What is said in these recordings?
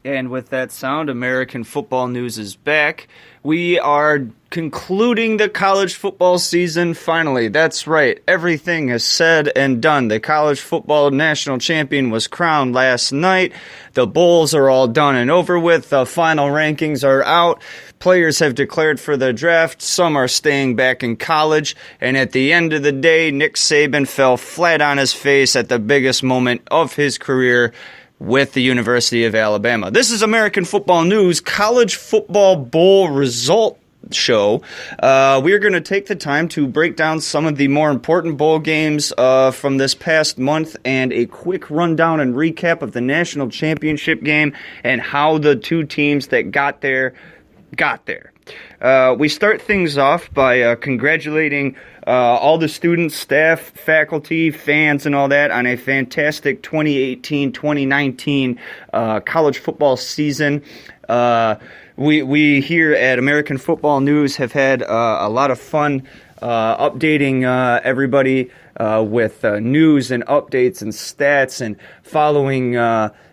And with that sound, American football news is back. We are concluding the college football season finally. That's right. Everything is said and done. The college football national champion was crowned last night. The bowls are all done and over with. The final rankings are out. Players have declared for the draft. Some are staying back in college. And at the end of the day, Nick Saban fell flat on his face at the biggest moment of his career with the University of Alabama. This is American Football News College Football Bowl Result Show. We are going to take the time to break down some of the more important bowl games from this past month and a quick rundown and recap of the national championship game and how the two teams that got there. We start things off by congratulating all the students, staff, faculty, fans, and all that on a fantastic 2018-2019 college football season. We here at American Football News have had a lot of fun updating everybody with news and updates and stats and following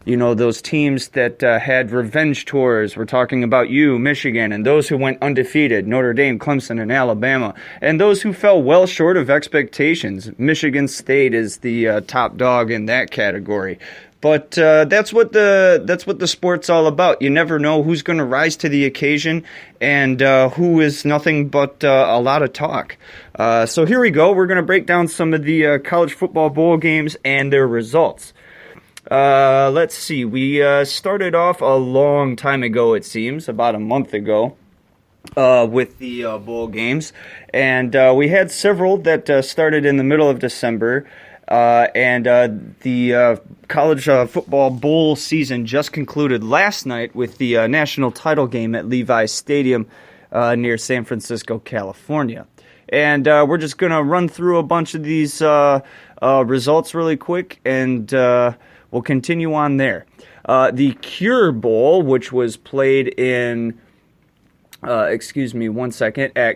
those teams that had revenge tours. We're talking about Michigan, and those who went undefeated, Notre Dame, Clemson, and Alabama, and those who fell well short of expectations. Michigan State is the top dog in that category. But that's what the sport's all about. You never know who's going to rise to the occasion and who is nothing but a lot of talk. So here we go. We're going to break down some of the college football bowl games and their results. Let's see. We started off a long time ago, it seems, about a month ago, with the bowl games. And we had several that started in the middle of December. And the college football bowl season just concluded last night with the national title game at Levi's Stadium near San Francisco, California. And we're just going to run through a bunch of these results really quick, and we'll continue on there. The Cure Bowl, which was played in, at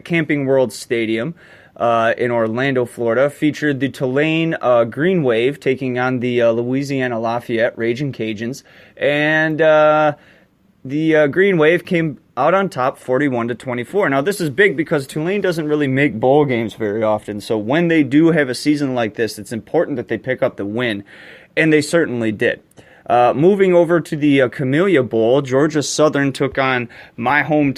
Camping World Stadium in Orlando, Florida, featured the Tulane Green Wave taking on the Louisiana Lafayette Ragin' Cajuns, and the Green Wave came out on top 41-24. Now, this is big because Tulane doesn't really make bowl games very often, so when they do have a season like this, it's important that they pick up the win, and they certainly did. Moving over to the Camellia Bowl, Georgia Southern took on my home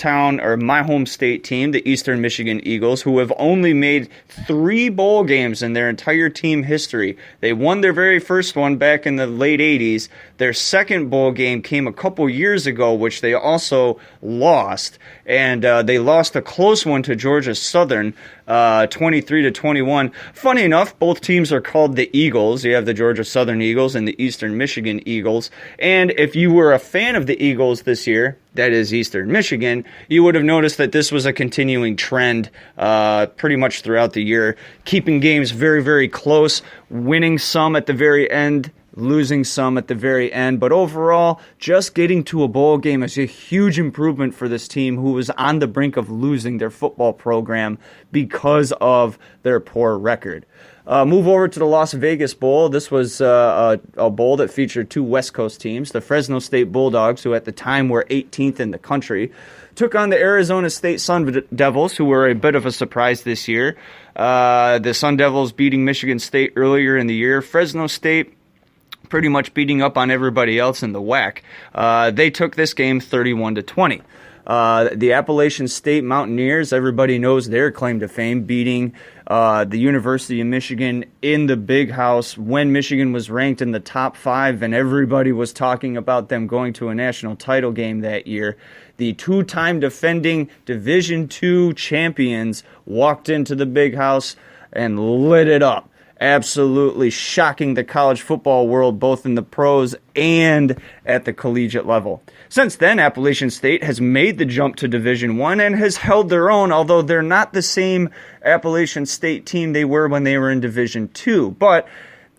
state team, the Eastern Michigan Eagles, who have only made 3 bowl games in their entire team history. They won their very first one back in the late 80s. Their second bowl game came a couple years ago, which they also lost, and they lost a close one to Georgia Southern, 23-21. Funny enough, both teams are called the Eagles. You have the Georgia Southern Eagles and the Eastern Michigan Eagles. And if you were a fan of the Eagles this year, that is Eastern Michigan, you would have noticed that this was a continuing trend pretty much throughout the year, keeping games very, very close, winning some at the very end, losing some at the very end. But overall, just getting to a bowl game is a huge improvement for this team who was on the brink of losing their football program because of their poor record. Move over to the Las Vegas Bowl. This was a bowl that featured 2 West Coast teams. The Fresno State Bulldogs, who at the time were 18th in the country, took on the Arizona State Sun Devils, who were a bit of a surprise this year. The Sun Devils beating Michigan State earlier in the year. Fresno State pretty much beating up on everybody else in the WAC. They took this game 31-20. The Appalachian State Mountaineers, everybody knows their claim to fame, beating the University of Michigan in the Big House when Michigan was ranked in the top 5 and everybody was talking about them going to a national title game that year. The 2-time defending Division II champions walked into the Big House and lit it up, absolutely shocking the college football world both in the pros and at the collegiate level. Since then, Appalachian State has made the jump to Division I and has held their own, although they're not the same Appalachian State team they were when they were in Division II. But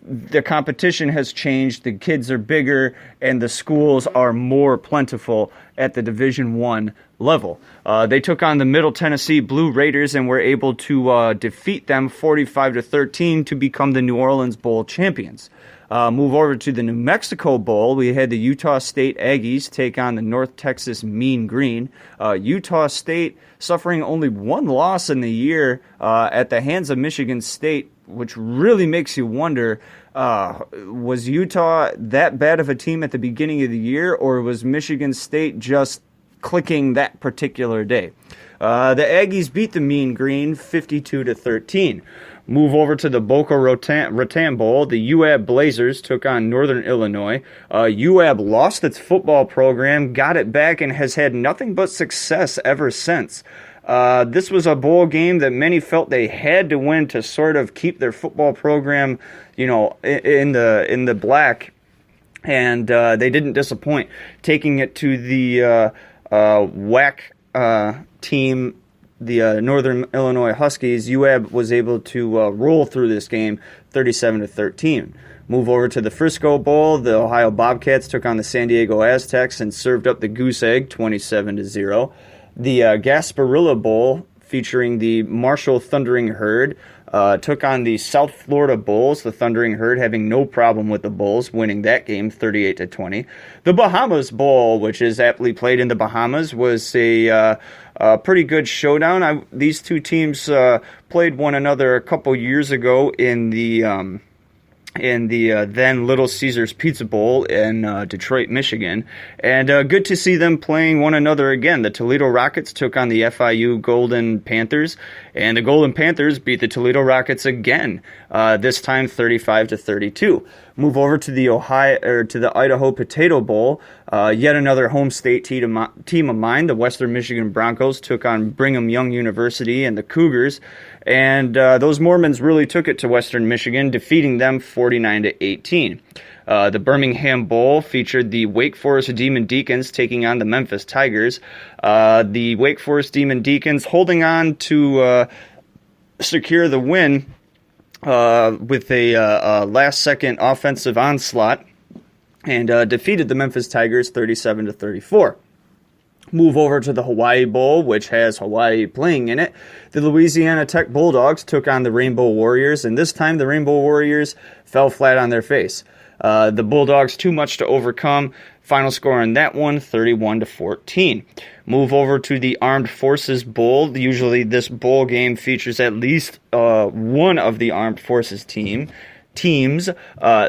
the competition has changed, the kids are bigger, and the schools are more plentiful at the Division I level. They took on the Middle Tennessee Blue Raiders and were able to defeat them 45-13 to become the New Orleans Bowl champions. Move over to the New Mexico Bowl. We had the Utah State Aggies take on the North Texas Mean Green. Utah State suffering only one loss in the year at the hands of Michigan State, which really makes you wonder, was Utah that bad of a team at the beginning of the year, or was Michigan State just clicking that particular day? The Aggies beat the Mean Green 52-13. Move over to the Boca Raton Bowl. The UAB Blazers took on Northern Illinois. UAB lost its football program, got it back, and has had nothing but success ever since. This was a bowl game that many felt they had to win to sort of keep their football program, in the black, and they didn't disappoint, taking it to the WAC team, the Northern Illinois Huskies. UAB was able to roll through this game 37-13. Move over to the Frisco Bowl. The Ohio Bobcats took on the San Diego Aztecs and served up the goose egg 27-0. The Gasparilla Bowl, featuring the Marshall Thundering Herd, took on the South Florida Bulls, the Thundering Herd having no problem with the Bulls, winning that game 38-20. The Bahamas Bowl, which is aptly played in the Bahamas, was a pretty good showdown. These two teams played one another a couple years ago in the then Little Caesars Pizza Bowl in Detroit, Michigan. And good to see them playing one another again. The Toledo Rockets took on the FIU Golden Panthers, and the Golden Panthers beat the Toledo Rockets again, this time 35-32. Move over to the Idaho Potato Bowl. Yet another home state team of mine, the Western Michigan Broncos, took on Brigham Young University and the Cougars. And those Mormons really took it to Western Michigan, defeating them 49-18. The Birmingham Bowl featured the Wake Forest Demon Deacons taking on the Memphis Tigers. The Wake Forest Demon Deacons holding on to secure the win with a last-second offensive onslaught, and defeated the Memphis Tigers 37-34. Move over to the Hawaii Bowl, which has Hawaii playing in it. The Louisiana Tech Bulldogs took on the Rainbow Warriors, and this time the Rainbow Warriors fell flat on their face. The Bulldogs too much to overcome. Final score on that one, 31-14. Move over to the Armed Forces Bowl. Usually this bowl game features at least one of the Armed Forces teams.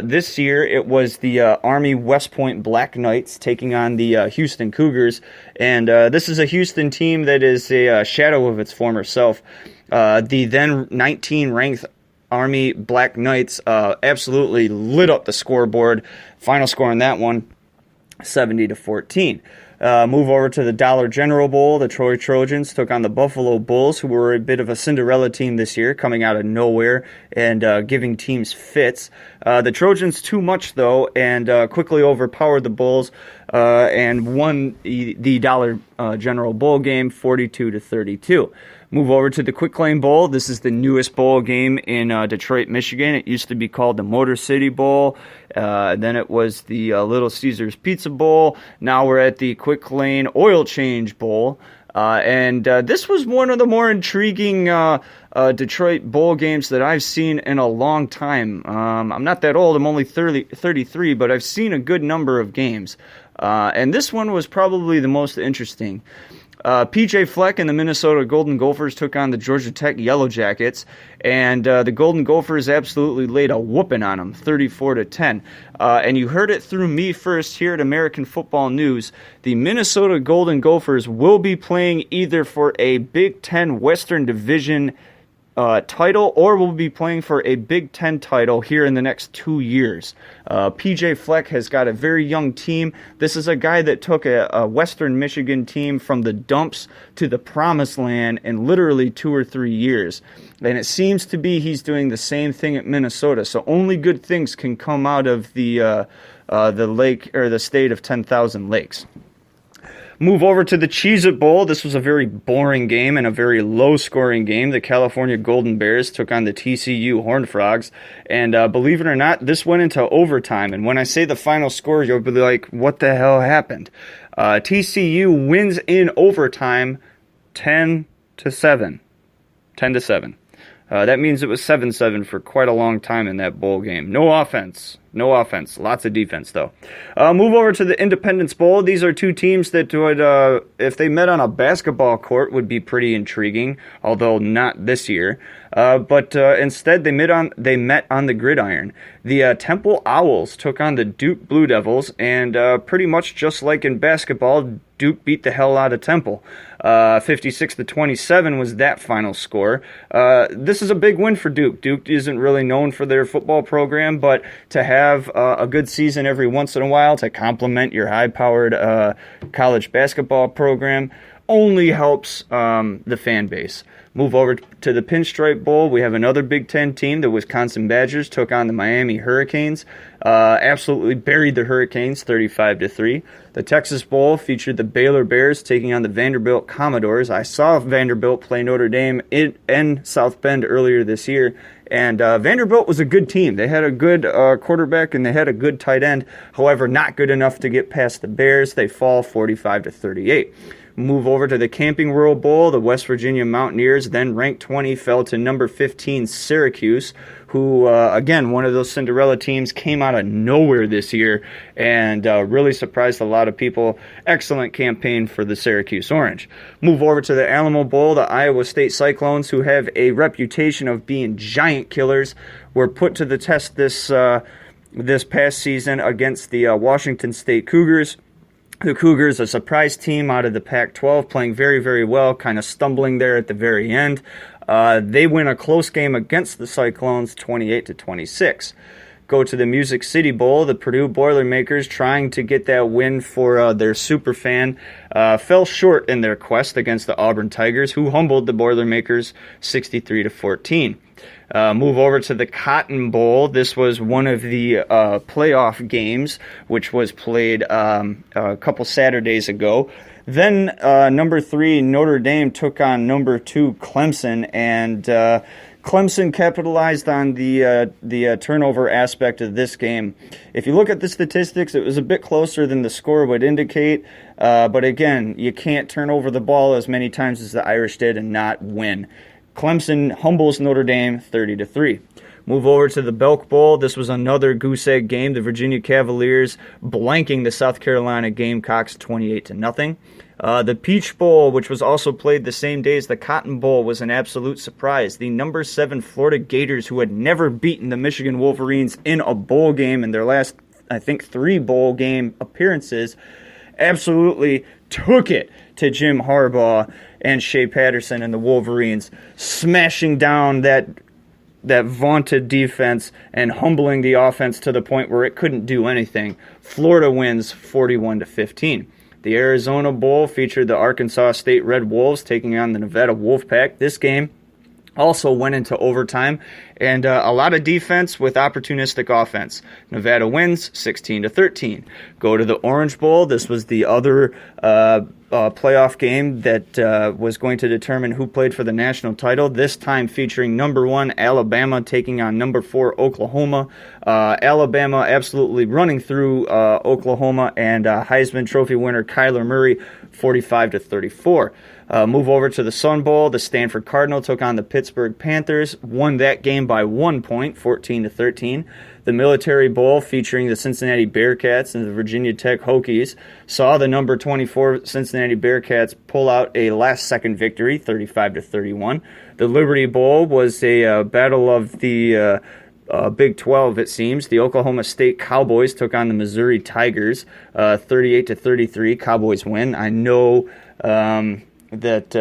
This year it was the Army West Point Black Knights taking on the Houston Cougars, and this is a Houston team that is a shadow of its former self. The then 19th-ranked Army Black Knights absolutely lit up the scoreboard. Final score on that one, 70-14. Move over to the Dollar General Bowl. The Troy Trojans took on the Buffalo Bulls, who were a bit of a Cinderella team this year, coming out of nowhere and giving teams fits. The Trojans too much, though, and quickly overpowered the Bulls and won the Dollar General Bowl game 42-32. Move over to the Quick Lane Bowl. This is the newest bowl game in Detroit, Michigan. It used to be called the Motor City Bowl. Then it was the Little Caesars Pizza Bowl. Now we're at the Quick Lane Oil Change Bowl. And this was one of the more intriguing Detroit bowl games that I've seen in a long time. I'm not that old. I'm only 33, but I've seen a good number of games. And this one was probably the most interesting. P.J. Fleck and the Minnesota Golden Gophers took on the Georgia Tech Yellow Jackets, and the Golden Gophers absolutely laid a whooping on them, 34-10. And you heard it through me first here at American Football News. The Minnesota Golden Gophers will be playing either for a Big Ten Western Division title, or will be playing for a Big Ten title here in the next 2 years. P.J. Fleck has got a very young team. This is a guy that took a Western Michigan team from the dumps to the promised land in literally 2 or 3 years. And it seems to be he's doing the same thing at Minnesota. So only good things can come out of the lake, or the state of 10,000 lakes. Move over to the Cheez-It Bowl. This was a very boring game and a very low-scoring game. The California Golden Bears took on the TCU Horned Frogs, and believe it or not, this went into overtime. And when I say the final score, you'll be like, what the hell happened? TCU wins in overtime 10-7. 10-7. That means it was 7-7 for quite a long time in that bowl game. No offense. Lots of defense, though. Move over to the Independence Bowl. These are two teams that would, if they met on a basketball court, would be pretty intriguing, although not this year. But instead, they met on the gridiron. The Temple Owls took on the Duke Blue Devils, and pretty much just like in basketball, Duke beat the hell out of Temple. 56-27 was that final score. This is a big win for Duke. Duke isn't really known for their football program, but to have a good season every once in a while to complement your high-powered college basketball program only helps the fan base. Move over to the Pinstripe Bowl. We have another Big Ten team. The Wisconsin Badgers took on the Miami Hurricanes. Absolutely buried the Hurricanes 35-3. The Texas Bowl featured the Baylor Bears taking on the Vanderbilt Commodores. I saw Vanderbilt play Notre Dame in South Bend earlier this year, and Vanderbilt was a good team. They had a good quarterback and they had a good tight end. However, not good enough to get past the Bears. They fall 45-38. Move over to the Camping World Bowl. The West Virginia Mountaineers, then ranked 20, fell to number 15 Syracuse, who, again, one of those Cinderella teams, came out of nowhere this year and really surprised a lot of people. Excellent campaign for the Syracuse Orange. Move over to the Alamo Bowl. The Iowa State Cyclones, who have a reputation of being giant killers, were put to the test this past season against the Washington State Cougars. The Cougars, a surprise team out of the Pac-12, playing very, very well, kind of stumbling there at the very end. They win a close game against the Cyclones, 28-26. Go to the Music City Bowl. The Purdue Boilermakers, trying to get that win for their superfan, fell short in their quest against the Auburn Tigers, who humbled the Boilermakers 63-14. Move over to the Cotton Bowl. This was one of the playoff games, which was played a couple Saturdays ago. Then number 3, Notre Dame took on number 2, Clemson, and Clemson capitalized on the turnover aspect of this game. If you look at the statistics, it was a bit closer than the score would indicate. But again, you can't turn over the ball as many times as the Irish did and not win. Clemson humbles Notre Dame 30-3. Move over to the Belk Bowl. This was another goose egg game. The Virginia Cavaliers blanking the South Carolina Gamecocks 28-0. The Peach Bowl, which was also played the same day as the Cotton Bowl, was an absolute surprise. The number 7 Florida Gators, who had never beaten the Michigan Wolverines in a bowl game in their last, I think, 3 bowl game appearances, absolutely took it to Jim Harbaugh and Shea Patterson and the Wolverines, smashing down that vaunted defense and humbling the offense to the point where it couldn't do anything. Florida wins 41-15. The Arizona Bowl featured the Arkansas State Red Wolves taking on the Nevada Wolfpack. This game also went into overtime, and a lot of defense with opportunistic offense. Nevada wins 16-13. Go to the Orange Bowl. This was the other playoff game that was going to determine who played for the national title, this time featuring number 1 Alabama taking on number 4 Oklahoma. Alabama absolutely running through Oklahoma, and Heisman Trophy winner Kyler Murray 45-34. Move over to the Sun Bowl. The Stanford Cardinal took on the Pittsburgh Panthers, won that game by 1 point, 14-13. The Military Bowl, featuring the Cincinnati Bearcats and the Virginia Tech Hokies, saw the number 24 Cincinnati Bearcats pull out a last-second victory, 35-31. The Liberty Bowl was a battle of the Big 12, it seems. The Oklahoma State Cowboys took on the Missouri Tigers, 38-33. Cowboys win. I know that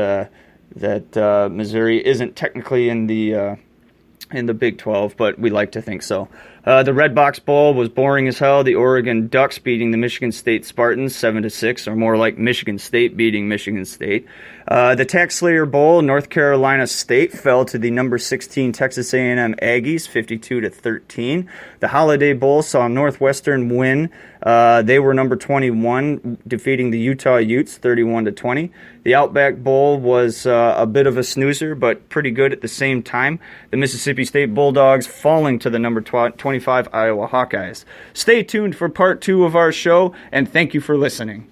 Missouri isn't technically in the Big 12, but we like to think so. The Red Box Bowl was boring as hell. The Oregon Ducks beating the Michigan State Spartans 7-6, or more like Michigan State beating Michigan State. The Tax Slayer Bowl, North Carolina State fell to the number 16 Texas A&M Aggies 52-13. The Holiday Bowl saw Northwestern win. They were number 21, defeating the Utah Utes 31-20. The Outback Bowl was a bit of a snoozer, but pretty good at the same time. The Mississippi State Bulldogs falling to the number 25 Iowa Hawkeyes. Stay tuned for part 2 of our show, and thank you for listening.